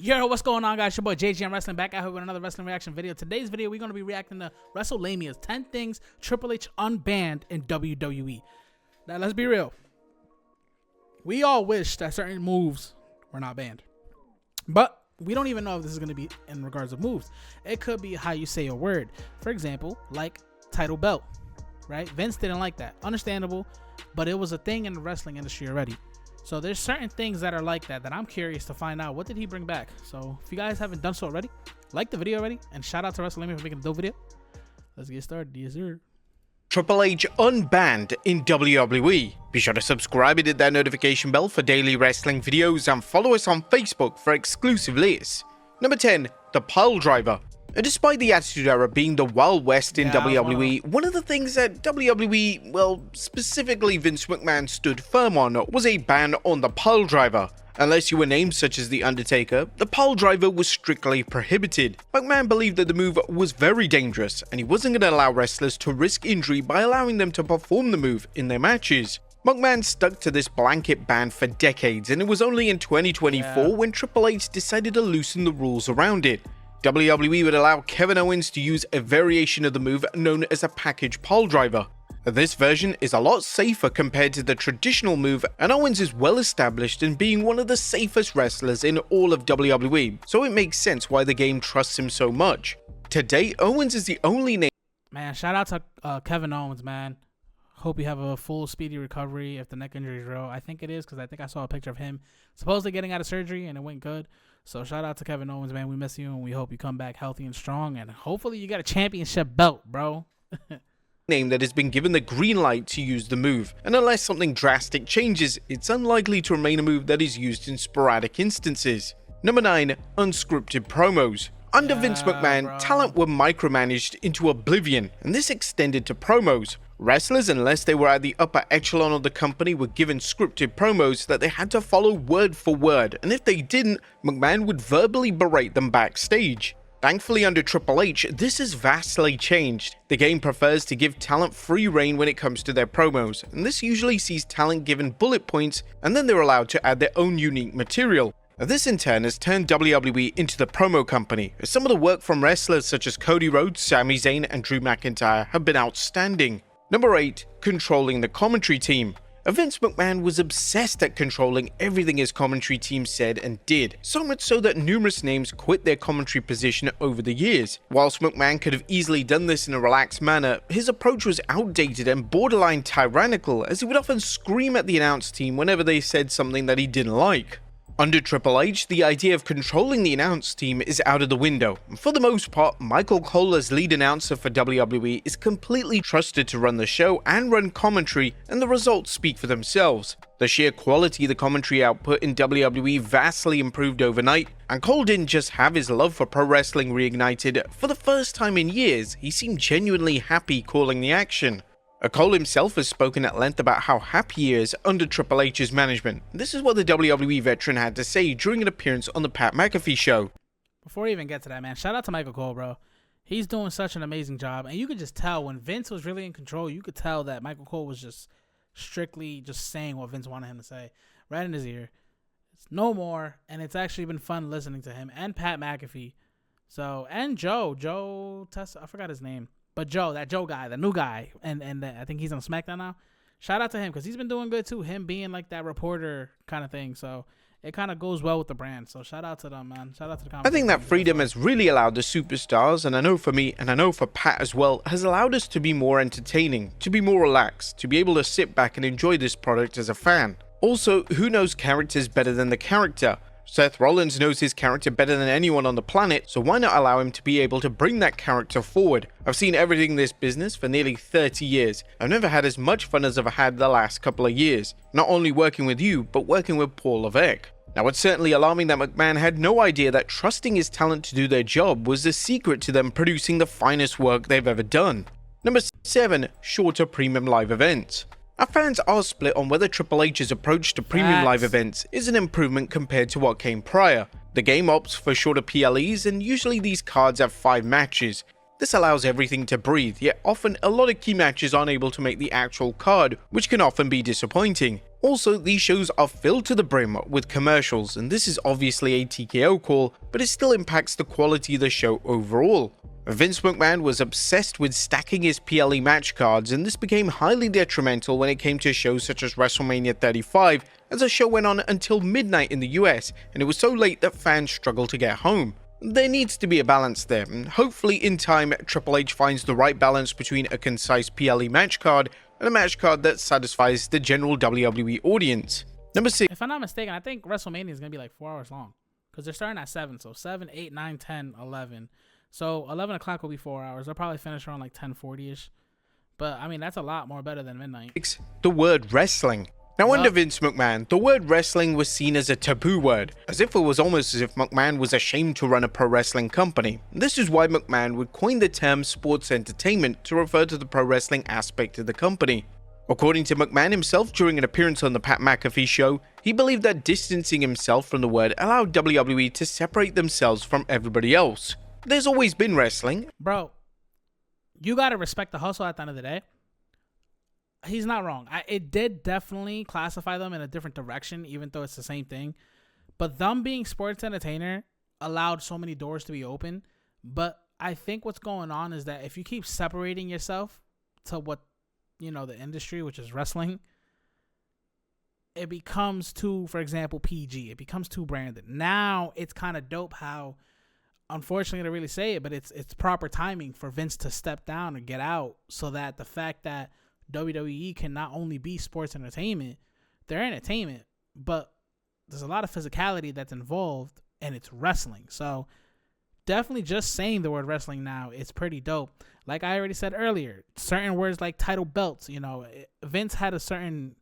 Yo, what's going on, guys? Your boy JGM Wrestling back out here with another wrestling reaction video. Today's video, we're going to be reacting to WRESTLAMIA's 10 things Triple H unbanned in WWE. Now, let's be real. We all wish that certain moves were not banned. But we don't even know if this is going to be in regards to moves. It could be how you say a word. For example, like title belt, right? Vince didn't like that. Understandable, but it was a thing in the wrestling industry already. So there's certain things that are like that I'm curious to find out. What did he bring back? So if you guys haven't done so already, like the video already, and shout out to WRESTLAMIA for making a dope video. Let's get started. Yes, sir. Triple H unbanned in WWE. Be sure to subscribe and hit that notification bell for daily wrestling videos and follow us on Facebook for exclusive lists. Number 10, the Piledriver. Despite the Attitude Era being the Wild West in WWE, one of the things that WWE, well, specifically Vince McMahon stood firm on was a ban on the Piledriver. Unless you were named such as The Undertaker, the Piledriver was strictly prohibited. McMahon believed that the move was very dangerous, and he wasn't going to allow wrestlers to risk injury by allowing them to perform the move in their matches. McMahon stuck to this blanket ban for decades, and it was only in 2024 when Triple H decided to loosen the rules around it. WWE would allow Kevin Owens to use a variation of the move known as a package piledriver. This version is a lot safer compared to the traditional move, and Owens is well established in being one of the safest wrestlers in all of WWE, so it makes sense why the game trusts him so much. Today, Owens is the only name. Man, shout out to Kevin Owens, man. Hope you have a full speedy recovery if the neck injury is real. I think it is, because I think I saw a picture of him supposedly getting out of surgery and it went good. So shout out to Kevin Owens, man. We miss you and we hope you come back healthy and strong, and hopefully you got a championship belt, bro. Name that has been given the green light to use the move, and unless something drastic changes, it's unlikely to remain a move that is used in sporadic instances. Number 9, unscripted promos. Under Vince McMahon, talent were micromanaged into oblivion, and this extended to promos. Wrestlers, unless they were at the upper echelon of the company, were given scripted promos that they had to follow word for word, and if they didn't, McMahon would verbally berate them backstage. Thankfully, under Triple H, this has vastly changed. The game prefers to give talent free reign when it comes to their promos, and this usually sees talent given bullet points, and then they're allowed to add their own unique material. This in turn has turned WWE into the promo company, as some of the work from wrestlers such as Cody Rhodes, Sami Zayn, and Drew McIntyre have been outstanding. Number 8, controlling the commentary team. Vince McMahon was obsessed at controlling everything his commentary team said and did, so much so that numerous names quit their commentary position over the years. Whilst McMahon could have easily done this in a relaxed manner, his approach was outdated and borderline tyrannical, as he would often scream at the announce team whenever they said something that he didn't like. Under Triple H, the idea of controlling the announce team is out of the window. For the most part, Michael Cole as lead announcer for WWE is completely trusted to run the show and run commentary, and the results speak for themselves. The sheer quality of the commentary output in WWE vastly improved overnight, and Cole didn't just have his love for pro wrestling reignited. For the first time in years, he seemed genuinely happy calling the action. Cole himself has spoken at length about how happy he is under Triple H's management. This is what the WWE veteran had to say during an appearance on the Pat McAfee show. Before we even get to that, man, shout out to Michael Cole, bro. He's doing such an amazing job, and you could just tell when Vince was really in control, you could tell that Michael Cole was just strictly just saying what Vince wanted him to say right in his ear. It's no more, and it's actually been fun listening to him and Pat McAfee. So, and Joe Tessa, I forgot his name. But Joe, that Joe guy, the new guy, and I think he's on SmackDown now. Shout out to him, because he's been doing good too. Him being like that reporter kind of thing. So it kind of goes well with the brand. So shout out to them, man. Shout out to the company. I think that freedom has really allowed the superstars, and I know for me, and I know for Pat as well, has allowed us to be more entertaining, to be more relaxed, to be able to sit back and enjoy this product as a fan. Also, who knows characters better than the character? Seth Rollins knows his character better than anyone on the planet, so why not allow him to be able to bring that character forward? I've seen everything in this business for nearly 30 years. I've never had as much fun as I've had the last couple of years, not only working with you, but working with Paul Levesque. Now, it's certainly alarming that McMahon had no idea that trusting his talent to do their job was the secret to them producing the finest work they've ever done. Number 7, shorter premium live events. Our fans are split on whether Triple H's approach to premium live events is an improvement compared to what came prior. The game opts for shorter PLEs, and usually these cards have 5 matches. This allows everything to breathe, yet often a lot of key matches aren't able to make the actual card, which can often be disappointing. Also, these shows are filled to the brim with commercials, and this is obviously a TKO call, but it still impacts the quality of the show overall. Vince McMahon was obsessed with stacking his PLE match cards, and this became highly detrimental when it came to shows such as WrestleMania 35, as the show went on until midnight in the US, and it was so late that fans struggled to get home. There needs to be a balance there, and hopefully in time Triple H finds the right balance between a concise PLE match card and a match card that satisfies the general WWE audience. Number 6. If I'm not mistaken, I think WrestleMania is going to be like 4 hours long, because they're starting at 7, so 7, 8, 9, 10, 11. So 11 o'clock will be 4 hours. They'll probably finish around like 10:40ish. But I mean, that's a lot more better than midnight. The word wrestling. Now, under Vince McMahon, the word wrestling was seen as a taboo word, as if it was almost as if McMahon was ashamed to run a pro wrestling company. This is why McMahon would coin the term sports entertainment to refer to the pro wrestling aspect of the company. According to McMahon himself, during an appearance on the Pat McAfee show, he believed that distancing himself from the word allowed WWE to separate themselves from everybody else. There's always been wrestling. Bro, you gotta respect the hustle at the end of the day. He's not wrong. It did definitely classify them in a different direction, even though it's the same thing. But them being sports entertainer allowed so many doors to be open. But I think what's going on is that if you keep separating yourself to what, the industry, which is wrestling, it becomes too, for example, PG. It becomes too branded. Now it's kind of dope how, unfortunately to really say it, but it's proper timing for Vince to step down and get out, so that the fact that WWE can not only be sports entertainment, they're entertainment, but there's a lot of physicality that's involved, and it's wrestling. So definitely just saying the word wrestling now, it's pretty dope. Like I already said earlier, certain words like title belts, Vince had a certain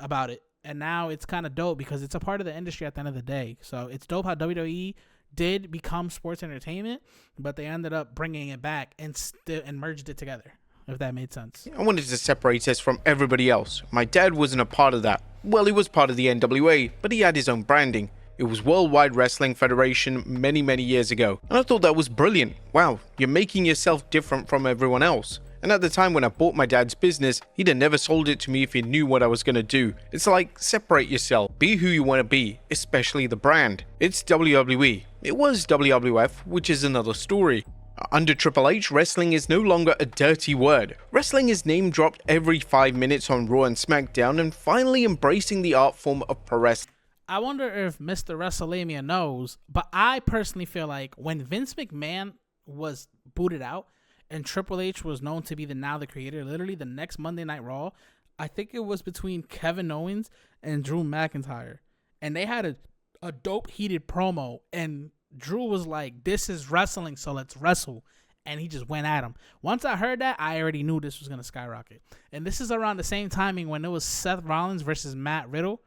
about it, and now it's kind of dope because it's a part of the industry at the end of the day. So it's dope how WWE did become sports entertainment, but they ended up bringing it back and merged it together, if that made sense. I wanted to separate us from everybody else. My dad wasn't a part of that. Well, he was part of the NWA, but he had his own branding. It was Worldwide Wrestling Federation many years ago, and I thought that was brilliant. Wow, you're making yourself different from everyone else. And at the time when I bought my dad's business, he'd have never sold it to me if he knew what I was going to do. It's like, separate yourself, be who you want to be, especially the brand. It's WWE. It was WWF, which is another story. Under Triple H, wrestling is no longer a dirty word. Wrestling is name dropped every 5 minutes on Raw and SmackDown, and finally embracing the art form of pro wrestling. I wonder if Mr. WrestleLamia knows, but I personally feel like when Vince McMahon was booted out and Triple H was known to be the creator, literally the next Monday Night Raw, I think it was between Kevin Owens and Drew McIntyre, and they had a dope heated promo, and Drew was like, "This is wrestling, so let's wrestle." And he just went at him. Once I heard that, I already knew this was going to skyrocket. And this is around the same timing when it was Seth Rollins versus Matt Riddle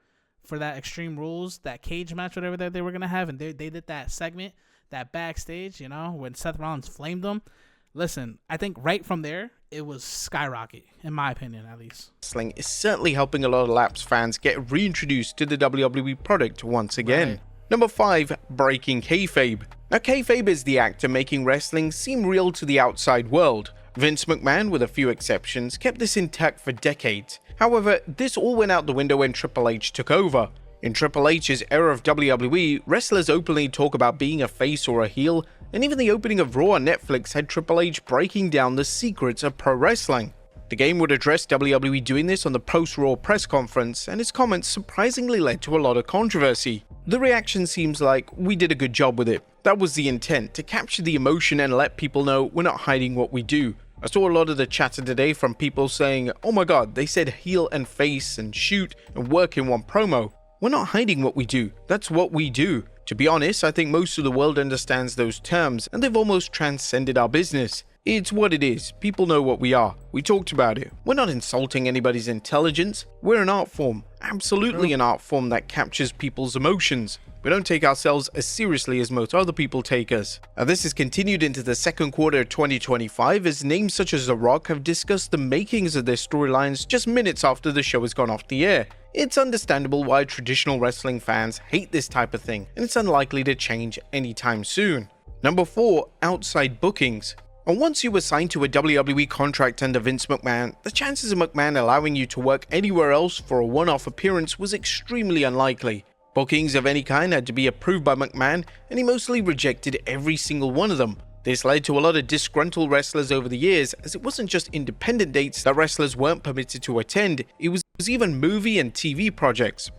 for that Extreme Rules, that cage match, whatever that they were going to have. And they did that segment, that backstage, when Seth Rollins flamed them. Listen, I think right from there, it was skyrocket, in my opinion, at least. Wrestling is certainly helping a lot of lapsed fans get reintroduced to the WWE product once again. Right. Number 5, breaking kayfabe. Now, kayfabe is the act of making wrestling seem real to the outside world. Vince McMahon, with a few exceptions, kept this intact for decades. However, this all went out the window when Triple H took over. In Triple H's era of WWE, wrestlers openly talk about being a face or a heel, and even the opening of Raw on Netflix had Triple H breaking down the secrets of pro wrestling. The game would address WWE doing this on the post-Raw press conference, and his comments surprisingly led to a lot of controversy. The reaction seems like we did a good job with it. That was the intent, to capture the emotion and let people know we're not hiding what we do. I saw a lot of the chatter today from people saying, "Oh my god, they said heel and face and shoot and work in one promo." We're not hiding what we do, that's what we do. To be honest, I think most of the world understands those terms, and they've almost transcended our business. It's what it is. People know what we are. We talked about it. We're not insulting anybody's intelligence. We're an art form. Absolutely an art form that captures people's emotions. We don't take ourselves as seriously as most other people take us. Now, this has continued into the second quarter of 2025 as names such as The Rock have discussed the makings of their storylines just minutes after the show has gone off the air. It's understandable why traditional wrestling fans hate this type of thing, and it's unlikely to change anytime soon. Number 4, outside bookings. And once you were signed to a WWE contract under Vince McMahon, the chances of McMahon allowing you to work anywhere else for a one-off appearance was extremely unlikely. Bookings of any kind had to be approved by McMahon, and he mostly rejected every single one of them. This led to a lot of disgruntled wrestlers over the years, as it wasn't just independent dates that wrestlers weren't permitted to attend, it was even movie and TV projects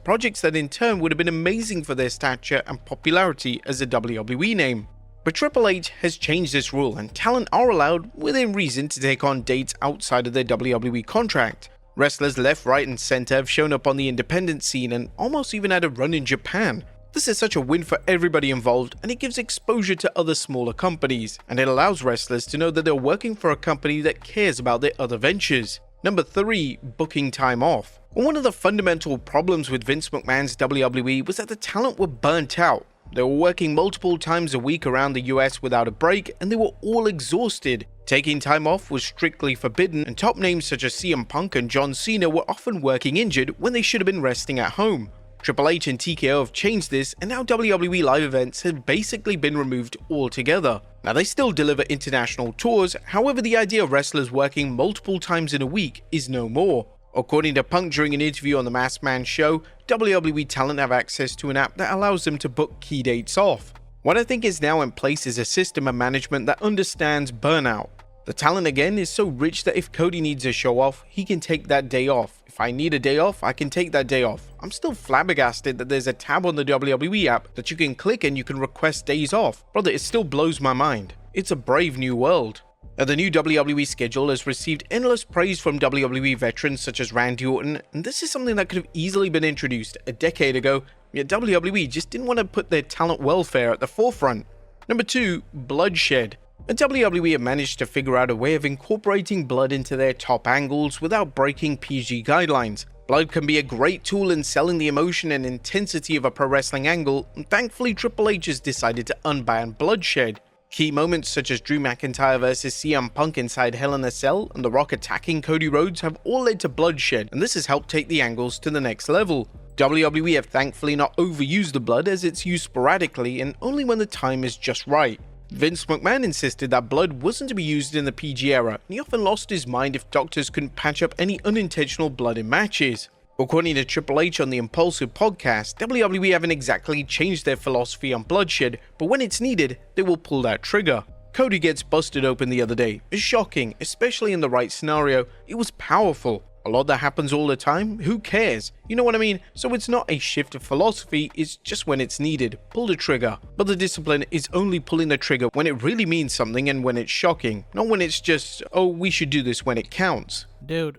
that in turn would have been amazing for their stature and popularity as a WWE name. But Triple H has changed this rule, and talent are allowed, within reason, to take on dates outside of their WWE contract. Wrestlers left, right and center have shown up on the independent scene and almost even had a run in Japan. This is such a win for everybody involved, and it gives exposure to other smaller companies, and it allows wrestlers to know that they're working for a company that cares about their other ventures. Number 3. Booking time off. One of the fundamental problems with Vince McMahon's WWE was that the talent were burnt out. They were working multiple times a week around the US without a break, and they were all exhausted. Taking time off was strictly forbidden, and top names such as CM Punk and John Cena were often working injured when they should have been resting at home. Triple H and TKO have changed this, and now WWE live events have basically been removed altogether. Now they still deliver international tours, however the idea of wrestlers working multiple times in a week is no more. According to Punk during an interview on the Masked Man show, WWE talent have access to an app that allows them to book key dates off. What I think is now in place is a system of management that understands burnout. The talent again is so rich that if Cody needs a show off, he can take that day off. If I need a day off, I can take that day off. I'm still flabbergasted that there's a tab on the WWE app that you can click and you can request days off. Brother, it still blows my mind. It's a brave new world. Now, the new WWE schedule has received endless praise from WWE veterans such as Randy Orton, and this is something that could have easily been introduced a decade ago, yet WWE just didn't want to put their talent welfare at the forefront. Number 2. Bloodshed. And WWE have managed to figure out a way of incorporating blood into their top angles without breaking PG guidelines. Blood can be a great tool in selling the emotion and intensity of a pro wrestling angle, and thankfully Triple H has decided to unban bloodshed. Key moments such as Drew McIntyre vs CM Punk inside Hell in a Cell and The Rock attacking Cody Rhodes have all led to bloodshed, and this has helped take the angles to the next level. WWE have thankfully not overused the blood, as it's used sporadically and only when the time is just right. Vince McMahon insisted that blood wasn't to be used in the PG era, and he often lost his mind if doctors couldn't patch up any unintentional blood in matches. According to Triple H on the Impulsive podcast, WWE haven't exactly changed their philosophy on bloodshed, but when it's needed, they will pull that trigger. Cody gets busted open the other day. It's shocking, especially in the right scenario. It was powerful. A lot that happens all the time, who cares? You know what I mean? So it's not a shift of philosophy, it's just when it's needed. Pull the trigger. But the discipline is only pulling the trigger when it really means something and when it's shocking. Not when it's just, oh, we should do this when it counts. Dude,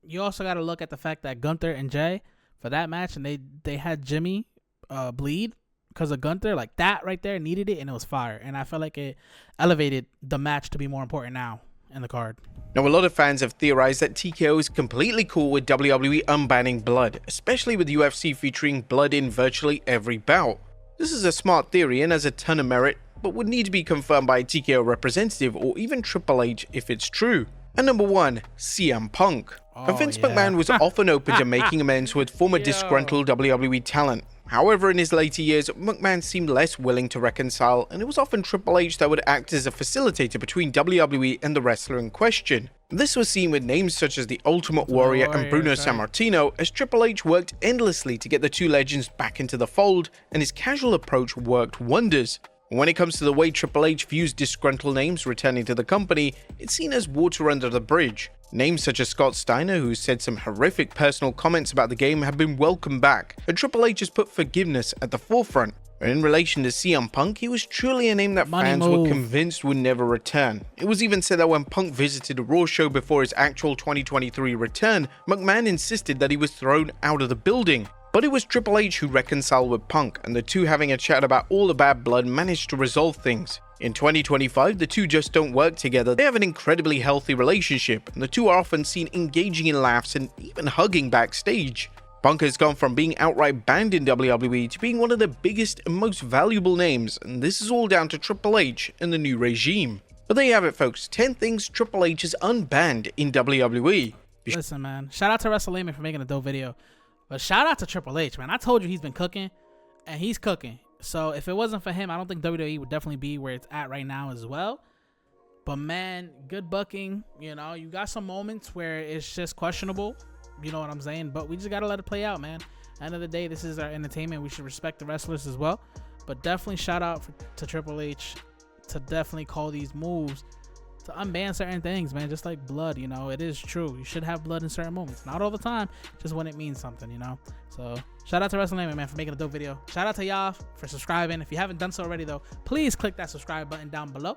you also got to look at the fact that Gunther and Jay, for that match, and they had Jimmy bleed because of Gunther. Like, that right there needed it, and it was fire. And I felt like it elevated the match to be more important now in the card. Now, a lot of fans have theorized that TKO is completely cool with WWE unbanning blood, especially with UFC featuring blood in virtually every bout. This is a smart theory and has a ton of merit, but would need to be confirmed by a TKO representative or even Triple H if it's true. And number 1, CM Punk. And Vince McMahon was often open to making amends with former disgruntled WWE talent. However, in his later years, McMahon seemed less willing to reconcile, and it was often Triple H that would act as a facilitator between WWE and the wrestler in question. This was seen with names such as the Ultimate Warrior and Bruno Sammartino, as Triple H worked endlessly to get the two legends back into the fold, and his casual approach worked wonders. When it comes to the way Triple H views disgruntled names returning to the company, it's seen as water under the bridge. Names such as Scott Steiner, who said some horrific personal comments about the game, have been welcomed back, and Triple H has put forgiveness at the forefront. In relation to CM Punk, he was truly a name that fans were convinced would never return. It was even said that when Punk visited a Raw show before his actual 2023 return, McMahon insisted that he was thrown out of the building. But it was Triple H who reconciled with Punk, and the two having a chat about all the bad blood managed to resolve things. In 2025, the two just don't work together. They have an incredibly healthy relationship, and the two are often seen engaging in laughs and even hugging backstage. Punk has gone from being outright banned in WWE to being one of the biggest and most valuable names, and this is all down to Triple H and the new regime. But there you have it, folks. 10 things Triple H has unbanned in WWE. Listen, man. Shout out to WrestleMania for making a dope video. But shout out to Triple H, man. I told you he's been cooking, and he's cooking. So if it wasn't for him, I don't think WWE would definitely be where it's at right now as well. But man, good booking. You know, you got some moments where it's just questionable. You know what I'm saying? But we just gotta let it play out, man. End of the day, this is our entertainment. We should respect the wrestlers as well. But definitely shout out to Triple H to definitely call these moves to unban certain things, man. Just like blood, you know, it is true. You should have blood in certain moments. Not all the time, just when it means something, you know. So shout out to WrestleMania, man, for making a dope video. Shout out to y'all for subscribing. If you haven't done so already, though, please click that subscribe button down below.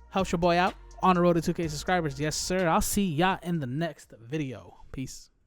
Helps your boy out on the road to 2K subscribers. Yes, sir. I'll see y'all in the next video. Peace.